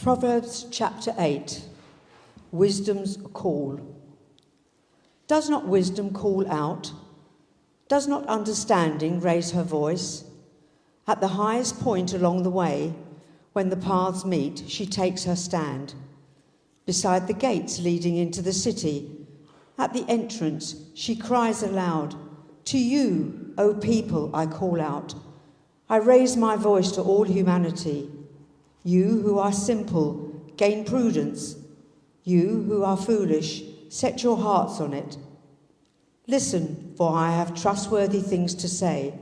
Proverbs chapter 8, Wisdom's Call. Does not wisdom call out? Does not understanding raise her voice? At the highest point along the way, when the paths meet, she takes her stand. Beside the gates leading into the city, at the entrance, she cries aloud, "To you, O people, I call out. I raise my voice to all humanity. You who are simple, gain prudence. You who are foolish, set your hearts on it. Listen, for I have trustworthy things to say.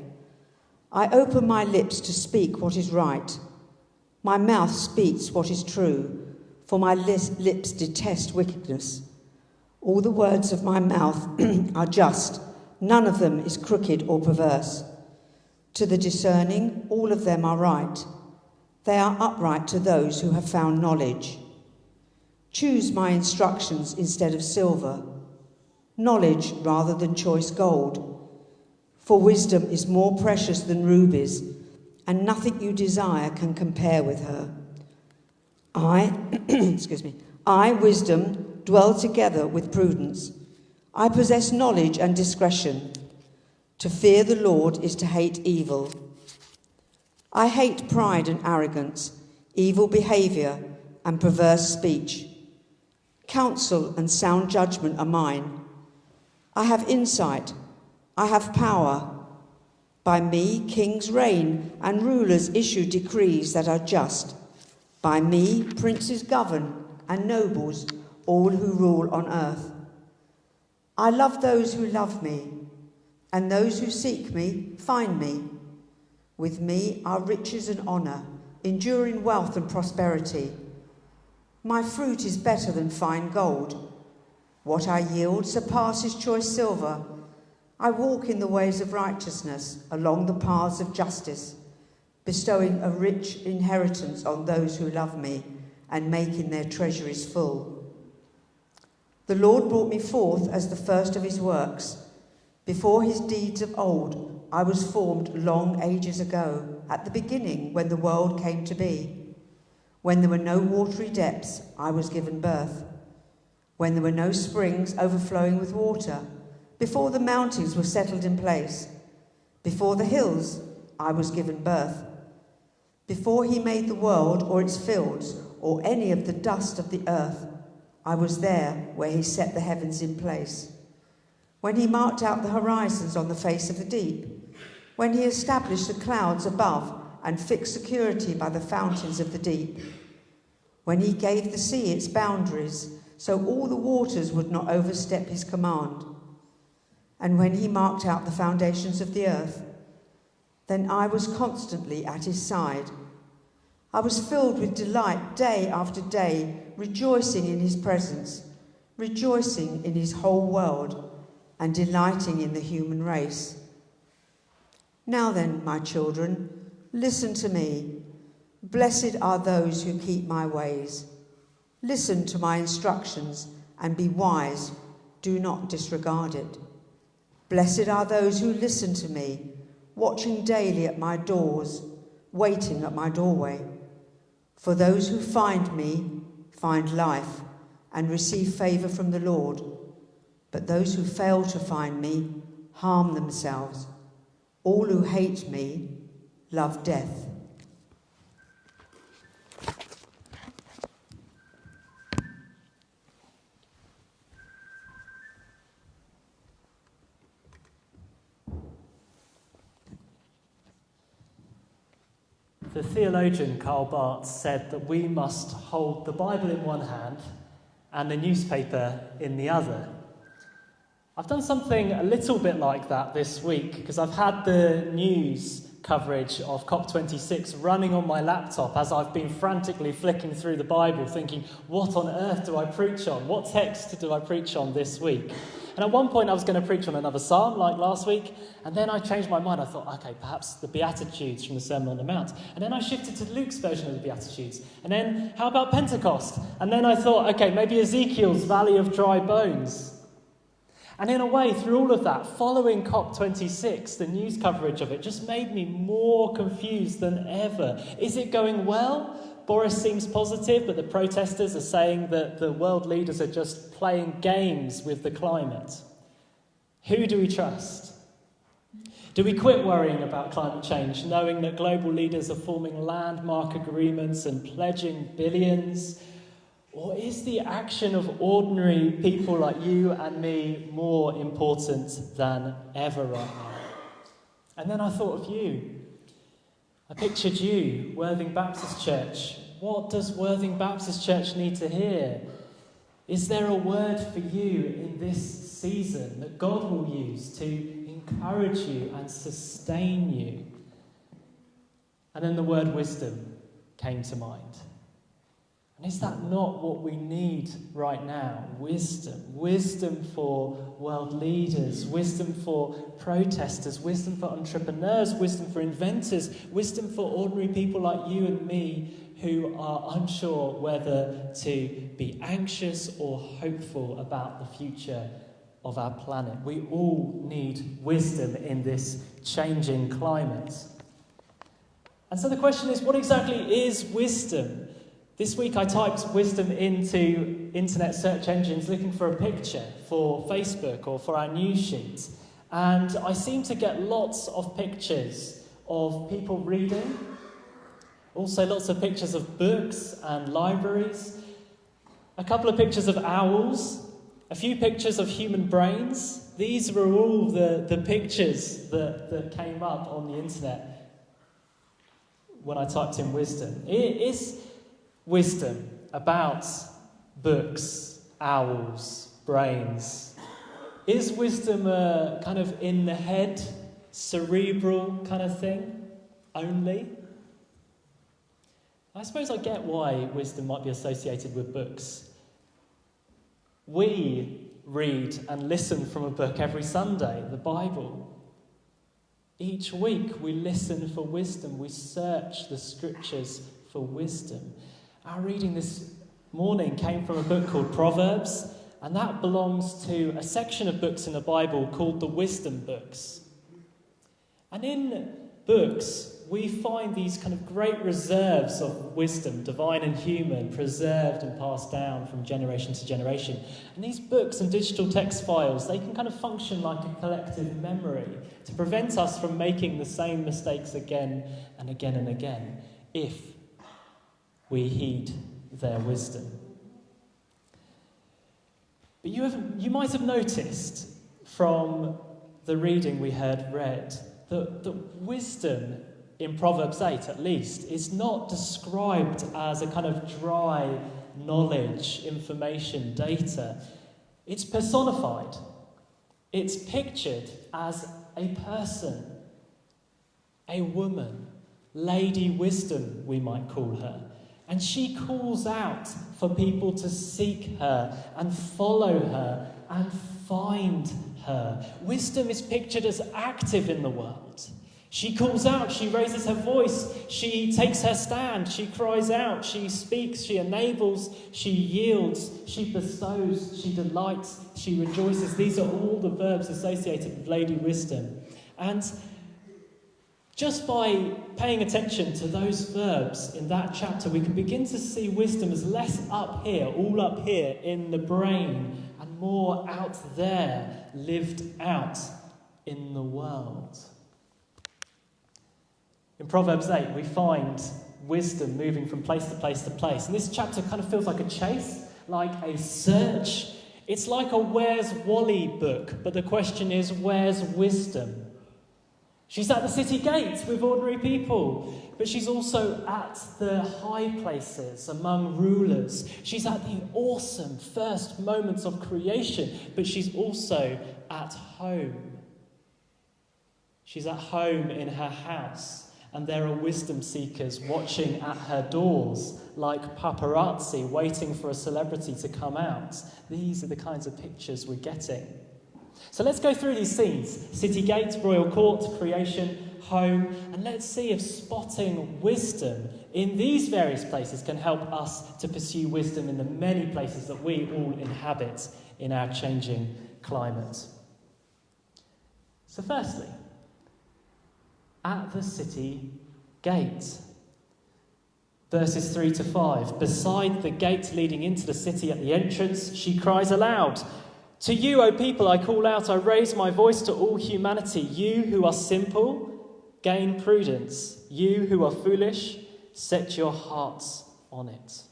I open my lips to speak what is right. My mouth speaks what is true, for my lips detest wickedness. All the words of my mouth are just, none of them is crooked or perverse. To the discerning, all of them are right. They are upright to those who have found knowledge. Choose my instructions instead of silver, knowledge rather than choice gold. For wisdom is more precious than rubies, and nothing you desire can compare with her. I, wisdom, dwell together with prudence. I possess knowledge and discretion. To fear the Lord is to hate evil. I hate pride and arrogance, evil behaviour and perverse speech. Counsel and sound judgment are mine. I have insight. I have power. By me, kings reign and rulers issue decrees that are just. By me, princes govern and nobles, all who rule on earth. I love those who love me, and those who seek me find me. With me are riches and honour, enduring wealth and prosperity. My fruit is better than fine gold. What I yield surpasses choice silver. I walk in the ways of righteousness, along the paths of justice, bestowing a rich inheritance on those who love me and making their treasuries full. The Lord brought me forth as the first of his works. Before his deeds of old, I was formed long ages ago, at the beginning when the world came to be. When there were no watery depths, I was given birth. When there were no springs overflowing with water, before the mountains were settled in place, before the hills, I was given birth. Before he made the world or its fields, or any of the dust of the earth, I was there where he set the heavens in place. When he marked out the horizons on the face of the deep, when he established the clouds above and fixed security by the fountains of the deep, when he gave the sea its boundaries, so all the waters would not overstep his command, and when he marked out the foundations of the earth, then I was constantly at his side. I was filled with delight day after day, rejoicing in his presence, rejoicing in his whole world, and delighting in the human race. Now then, my children, listen to me. Blessed are those who keep my ways. Listen to my instructions and be wise. Do not disregard it. Blessed are those who listen to me, watching daily at my doors, waiting at my doorway. For those who find me find life and receive favour from the Lord. But those who fail to find me harm themselves. All who hate me love death. The theologian Karl Barth said that we must hold the Bible in one hand and the newspaper in the other. I've done something a little bit like that this week because I've had the news coverage of COP26 running on my laptop as I've been frantically flicking through the Bible thinking, what on earth do I preach on? What text do I preach on this week? And at one point I was going to preach on another psalm like last week, and then I changed my mind. I thought, okay, perhaps the Beatitudes from the Sermon on the Mount. And then I shifted to Luke's version of the Beatitudes. And then how about Pentecost? And then I thought, okay, maybe Ezekiel's Valley of Dry Bones. And in a way, through all of that, following COP26, the news coverage of it just made me more confused than ever. Is it going well? Boris seems positive, but the protesters are saying that the world leaders are just playing games with the climate. Who do we trust? Do we quit worrying about climate change, knowing that global leaders are forming landmark agreements and pledging billions? Or is the action of ordinary people like you and me more important than ever right now? And then I thought of you. I pictured you, Worthing Baptist Church. What does Worthing Baptist Church need to hear? Is there a word for you in this season that God will use to encourage you and sustain you? And then the word wisdom came to mind. And is that not what we need right now? Wisdom. Wisdom for world leaders, wisdom for protesters, wisdom for entrepreneurs, wisdom for inventors, wisdom for ordinary people like you and me who are unsure whether to be anxious or hopeful about the future of our planet. We all need wisdom in this changing climate. And so the question is, what exactly is wisdom? This week I typed wisdom into internet search engines looking for a picture for Facebook or for our news sheet. And I seem to get lots of pictures of people reading, also lots of pictures of books and libraries, a couple of pictures of owls, a few pictures of human brains. These were all the pictures that came up on the internet when I typed in wisdom. It is wisdom about books, owls, brains. Is wisdom a kind of in the head, cerebral kind of thing only? I suppose I get why wisdom might be associated with books. We read and listen from a book every Sunday, the Bible. Each week we listen for wisdom. We search the scriptures for wisdom. Our reading this morning came from a book called Proverbs, and that belongs to a section of books in the Bible called the wisdom books. And in books, we find these kind of great reserves of wisdom, divine and human, preserved and passed down from generation to generation. And these books and digital text files, they can kind of function like a collective memory to prevent us from making the same mistakes again and again and again, if we heed their wisdom. But you might have noticed from the reading we heard read that wisdom in Proverbs 8 at least is not described as a kind of dry knowledge, information, data. It's personified. It's pictured as a person, a woman, Lady Wisdom, we might call her. And she calls out for people to seek her and follow her and find her. Wisdom is pictured as active in the world. She calls out, she raises her voice, she takes her stand, she cries out, she speaks, she enables, she yields, she bestows, she delights, she rejoices. These are all the verbs associated with Lady Wisdom. And just by paying attention to those verbs in that chapter, we can begin to see wisdom as less up here, all up here in the brain, and more out there, lived out in the world. In Proverbs 8, we find wisdom moving from place to place to place. And this chapter kind of feels like a chase, like a search. It's like a Where's Wally book, but the question is, where's wisdom? She's at the city gates with ordinary people, but she's also at the high places among rulers. She's at the awesome first moments of creation, but she's also at home. She's at home in her house, and there are wisdom seekers watching at her doors, like paparazzi waiting for a celebrity to come out. These are the kinds of pictures we're getting. So let's go through these scenes. City gate, royal court, creation, home, and let's see if spotting wisdom in these various places can help us to pursue wisdom in the many places that we all inhabit in our changing climate. So firstly, at the city gate. Verses 3 to 5. Beside the gate leading into the city at the entrance, she cries aloud, "To you, O people, I call out, I raise my voice to all humanity. You who are simple, gain prudence. You who are foolish, set your hearts on it."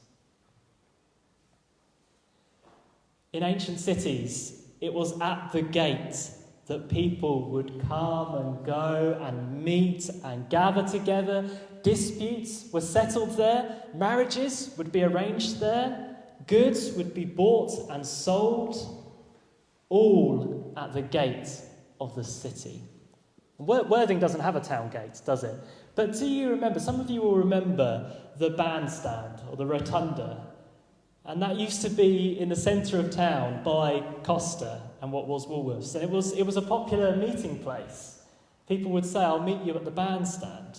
In ancient cities, it was at the gate that people would come and go and meet and gather together. Disputes were settled there. Marriages would be arranged there. Goods would be bought and sold, all at the gate of the city. Worthing doesn't have a town gate, does it? But do you remember, some of you will remember the bandstand or the rotunda. And that used to be in the centre of town by Costa and what was Woolworths. And it was a popular meeting place. People would say, "I'll meet you at the bandstand."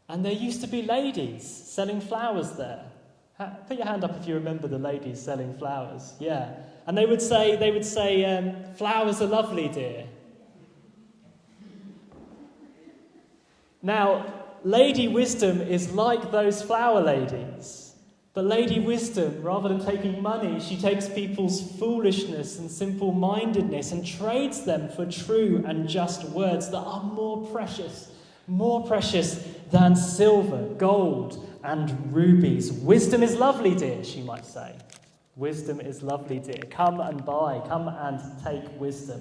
And there used to be ladies selling flowers there. Put your hand up if you remember the ladies selling flowers. Yeah. And they would say, "Flowers are lovely, dear." Now, Lady Wisdom is like those flower ladies. But Lady Wisdom, rather than taking money, she takes people's foolishness and simple-mindedness and trades them for true and just words that are more precious than silver, gold, and rubies. "Wisdom is lovely, dear," she might say. "Wisdom is lovely, dear. Come and buy, come and take wisdom."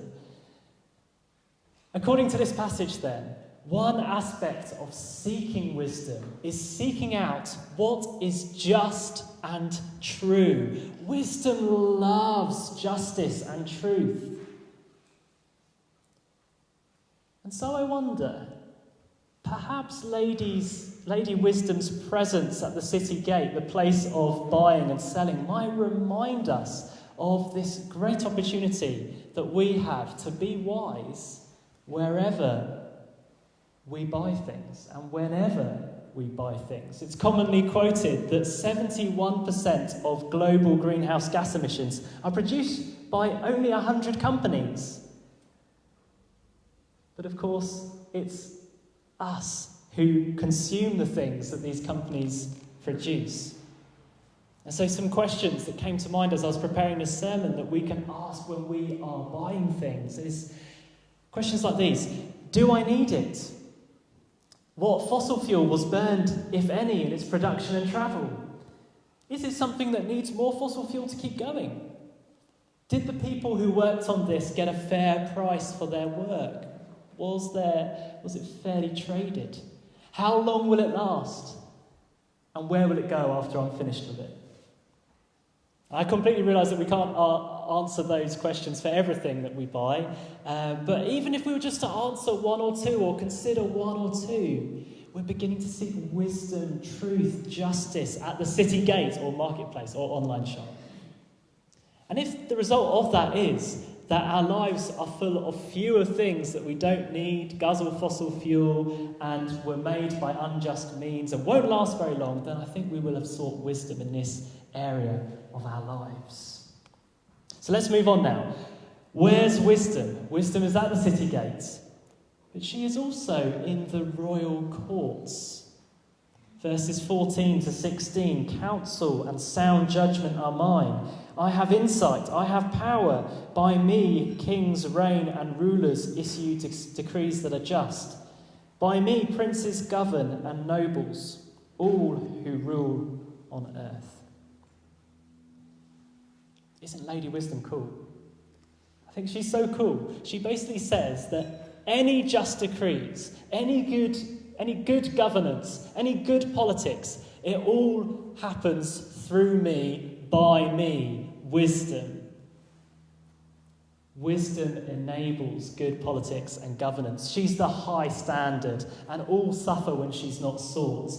According to this passage, then, one aspect of seeking wisdom is seeking out what is just and true. Wisdom loves justice and truth. And so I wonder, perhaps Lady Wisdom's presence at the city gate, the place of buying and selling, might remind us of this great opportunity that we have to be wise wherever we buy things and whenever we buy things. It's commonly quoted that 71% of global greenhouse gas emissions are produced by only 100 companies. But of course, it's us who consume the things that these companies produce. And so some questions that came to mind as I was preparing this sermon that we can ask when we are buying things is questions like these. Do I need it? What fossil fuel was burned, if any, in its production and travel? Is it something that needs more fossil fuel to keep going? Did the people who worked on this get a fair price for their work? Was it fairly traded? How long will it last? And where will it go after I'm finished with it? I completely realise that we can't answer those questions for everything that we buy, but even if we were just to answer one or two or consider one or two, we're beginning to seek wisdom, truth, justice at the city gate or marketplace or online shop. And if the result of that is that our lives are full of fewer things that we don't need, guzzle fossil fuel, and were made by unjust means and won't last very long, then I think we will have sought wisdom in this area of our lives. So let's move on now. Where's wisdom? Wisdom is at the city gates, but she is also in the royal courts. Verses 14 to 16, counsel and sound judgment are mine. I have insight, I have power. By me, kings reign and rulers issue decrees that are just. By me, princes govern and nobles, all who rule on earth. Isn't Lady Wisdom cool? I think she's so cool. She basically says that any just decrees, any good governance, any good politics, it all happens through me, by me, wisdom. Wisdom enables good politics and governance. She's the high standard, and all suffer when she's not sought.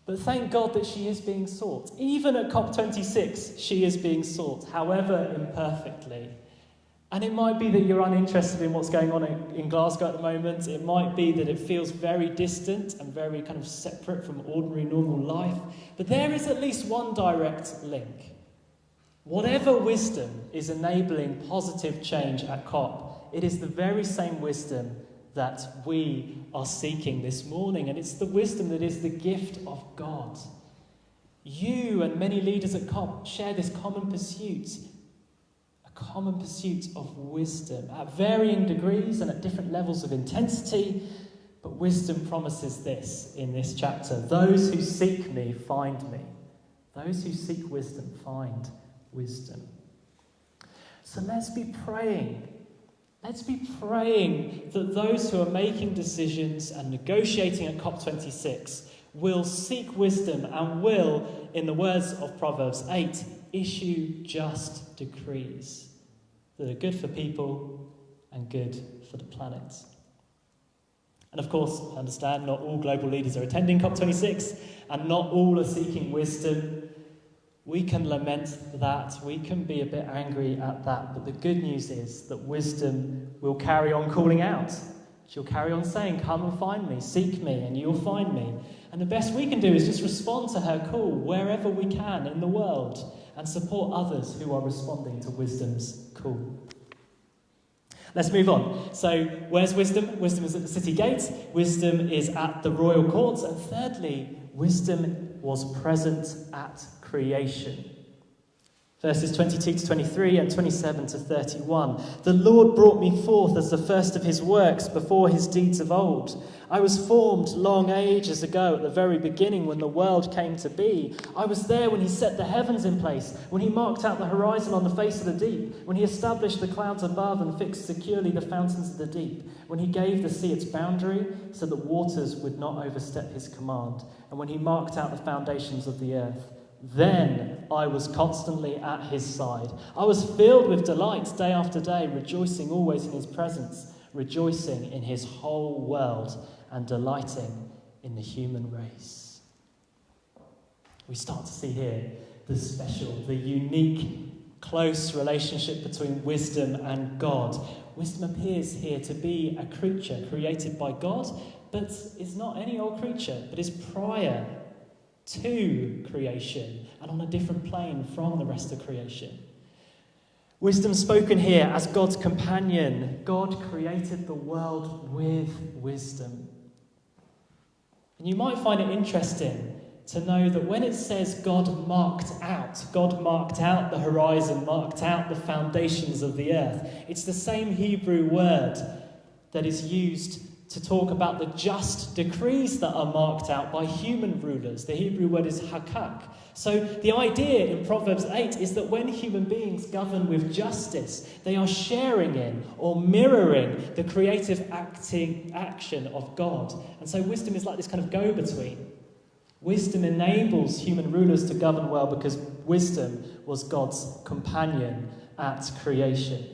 But thank God that she is being sought. Even at COP26, she is being sought, however imperfectly. And it might be that you're uninterested in what's going on in Glasgow at the moment. It might be that it feels very distant and very kind of separate from ordinary, normal life. But there is at least one direct link. Whatever wisdom is enabling positive change at COP, it is the very same wisdom that we are seeking this morning, and it's the wisdom that is the gift of God. You and many leaders at COP share this common pursuit of wisdom at varying degrees and at different levels of intensity. But wisdom promises this in this chapter: those who seek me find me. Those who seek wisdom find wisdom. So let's be praying. Let's be praying that those who are making decisions and negotiating at COP26 will seek wisdom and will, in the words of Proverbs 8, issue just decrees that are good for people and good for the planet. And of course, I understand not all global leaders are attending COP26 and not all are seeking wisdom. We can lament that, we can be a bit angry at that, but the good news is that wisdom will carry on calling out. She'll carry on saying, come and find me, seek me, and you'll find me. And the best we can do is just respond to her call wherever we can in the world and support others who are responding to wisdom's call. Let's move on. So, where's wisdom? Wisdom is at the city gate. Wisdom is at the royal courts. And thirdly, wisdom was present at creation. Verses 22 to 23 and 27 to 31. The Lord brought me forth as the first of his works before his deeds of old. I was formed long ages ago at the very beginning when the world came to be. I was there when he set the heavens in place, when he marked out the horizon on the face of the deep, when he established the clouds above and fixed securely the fountains of the deep, when he gave the sea its boundary so that waters would not overstep his command, and when he marked out the foundations of the earth. Then I was constantly at his side. I was filled with delight day after day, rejoicing always in his presence, rejoicing in his whole world, and delighting in the human race. We start to see here the special, the unique, close relationship between wisdom and God. Wisdom appears here to be a creature created by God, but is not any old creature, but is prior to creation and on a different plane from the rest of creation. Wisdom spoken here as God's companion. God created the world with wisdom. And you might find it interesting to know that when it says God marked out the horizon, marked out the foundations of the earth, it's the same Hebrew word that is used to talk about the just decrees that are marked out by human rulers. The Hebrew word is hakak. So the idea in Proverbs 8 is that when human beings govern with justice, they are sharing in or mirroring the creative action of God. And so wisdom is like this kind of go-between. Wisdom enables human rulers to govern well because wisdom was God's companion at creation.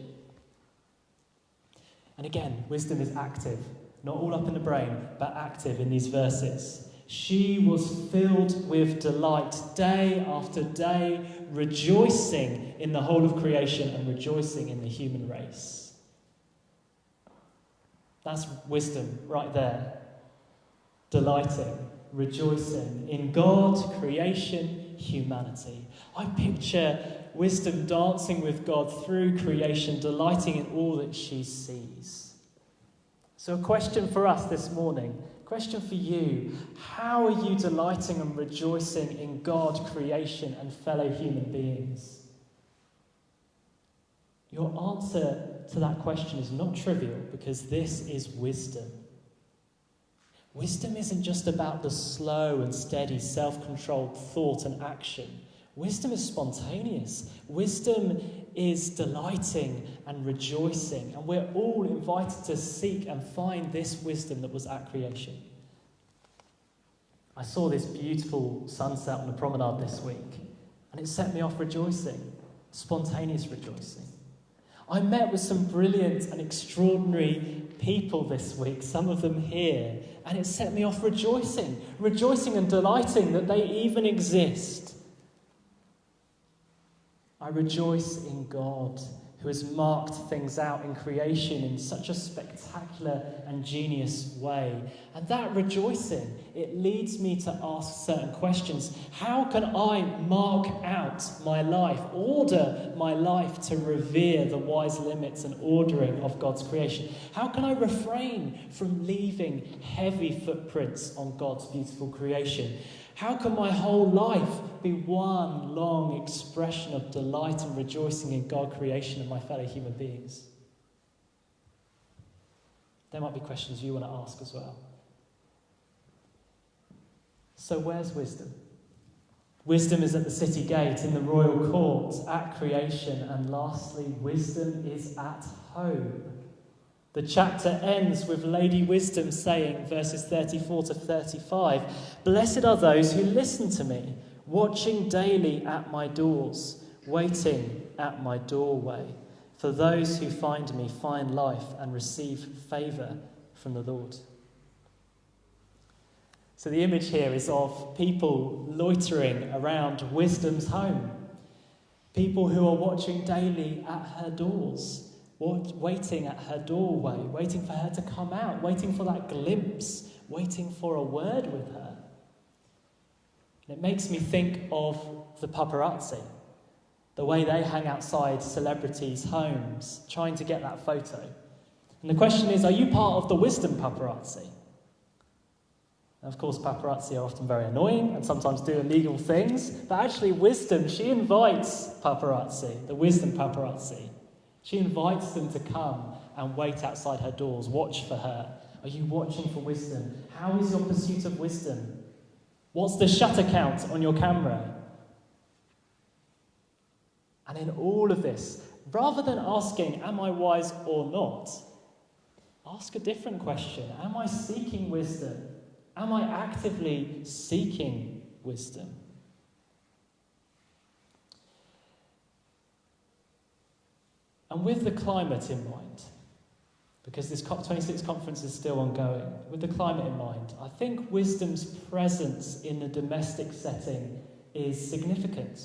And again, wisdom is active. Not all up in the brain, but active in these verses. She was filled with delight day after day, rejoicing in the whole of creation and rejoicing in the human race. That's wisdom right there. Delighting, rejoicing in God, creation, humanity. I picture wisdom dancing with God through creation, delighting in all that she sees. So a question for us this morning, question for you: how are you delighting and rejoicing in God, creation, and fellow human beings? Your answer to that question is not trivial, because this is wisdom. Wisdom isn't just about the slow and steady, self-controlled thought and action. Wisdom is spontaneous. Wisdom is delighting and rejoicing. And we're all invited to seek and find this wisdom that was at creation. I saw this beautiful sunset on the promenade this week, and it set me off rejoicing, spontaneous rejoicing. I met with some brilliant and extraordinary people this week, some of them here, and it set me off rejoicing and delighting that they even exist. I rejoice in God, who has marked things out in creation in such a spectacular and genius way. And that rejoicing, it leads me to ask certain questions. How can I mark out my life, order my life to revere the wise limits and ordering of God's creation? How can I refrain from leaving heavy footprints on God's beautiful creation? How can my whole life be one long expression of delight and rejoicing in God's creation and my fellow human beings? There might be questions you want to ask as well. So where's wisdom? Wisdom is at the city gate, in the royal court, at creation, and lastly, wisdom is at home. The chapter ends with Lady Wisdom saying, verses 34 to 35, "Blessed are those who listen to me, watching daily at my doors, waiting at my doorway. For those who find me find life and receive favour from the Lord." So the image here is of people loitering around Wisdom's home. People who are watching daily at her doors, waiting at her doorway, waiting for her to come out, waiting for that glimpse, waiting for a word with her. And it makes me think of the paparazzi, the way they hang outside celebrities' homes, trying to get that photo. And the question is, are you part of the wisdom paparazzi? And of course, paparazzi are often very annoying and sometimes do illegal things, but actually Wisdom, she invites paparazzi, the wisdom paparazzi. She invites them to come and wait outside her doors, watch for her. Are you watching for wisdom? How is your pursuit of wisdom? What's the shutter count on your camera? And in all of this, rather than asking, am I wise or not, ask a different question. Am I seeking wisdom? Am I actively seeking wisdom? And with the climate in mind, because this COP26 conference is still ongoing, with the climate in mind, I think wisdom's presence in the domestic setting is significant.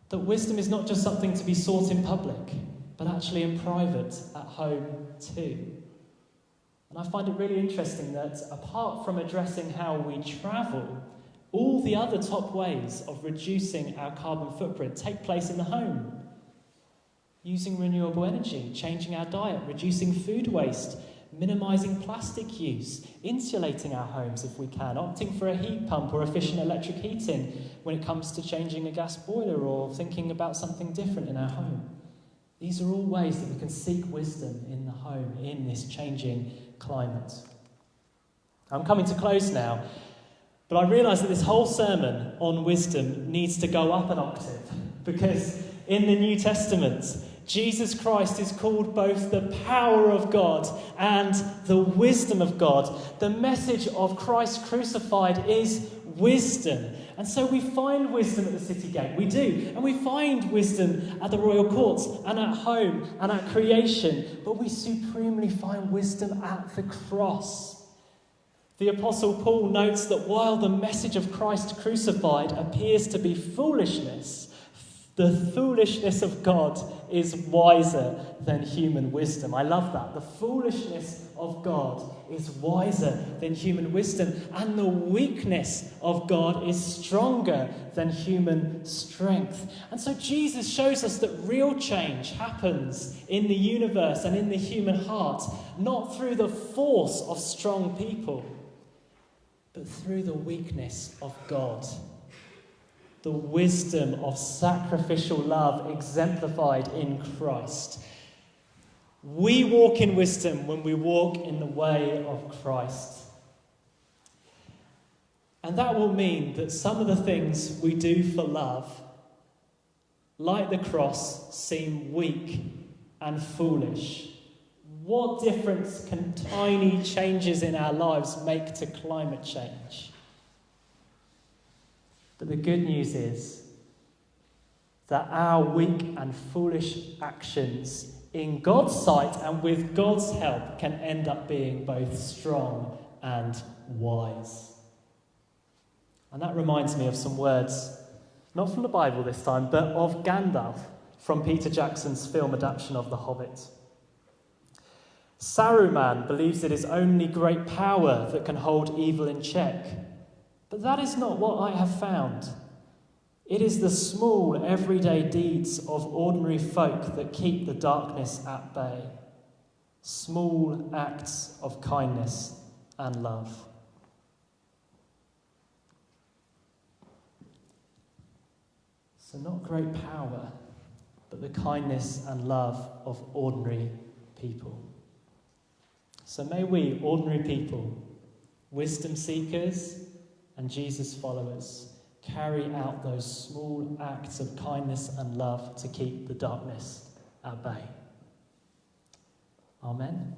That wisdom is not just something to be sought in public, but actually in private, at home too. And I find it really interesting that apart from addressing how we travel, all the other top ways of reducing our carbon footprint take place in the home. Using renewable energy, changing our diet, reducing food waste, minimising plastic use, insulating our homes if we can, opting for a heat pump or efficient electric heating when it comes to changing a gas boiler or thinking about something different in our home. These are all ways that we can seek wisdom in the home in this changing climate. I'm coming to close now, but I realise that this whole sermon on wisdom needs to go up an octave, because in the New Testament, Jesus Christ is called both the power of God and the wisdom of God. The message of Christ crucified is wisdom. And so we find wisdom at the city gate. We do. And we find wisdom at the royal courts and at home and at creation. But we supremely find wisdom at the cross. The Apostle Paul notes that while the message of Christ crucified appears to be foolishness, the foolishness of God is wiser than human wisdom. I love that. The foolishness of God is wiser than human wisdom. And the weakness of God is stronger than human strength. And so Jesus shows us that real change happens in the universe and in the human heart, not through the force of strong people, but through the weakness of God. The wisdom of sacrificial love exemplified in Christ. We walk in wisdom when we walk in the way of Christ. And that will mean that some of the things we do for love, like the cross, seem weak and foolish. What difference can tiny changes in our lives make to climate change? But the good news is that our weak and foolish actions in God's sight and with God's help can end up being both strong and wise. And that reminds me of some words, not from the Bible this time, but of Gandalf from Peter Jackson's film adaptation of The Hobbit. Saruman believes it is only great power that can hold evil in check. But that is not what I have found. It is the small, everyday deeds of ordinary folk that keep the darkness at bay. Small acts of kindness and love. So not great power, but the kindness and love of ordinary people. So may we, ordinary people, wisdom seekers and Jesus followers, carry out those small acts of kindness and love to keep the darkness at bay. Amen.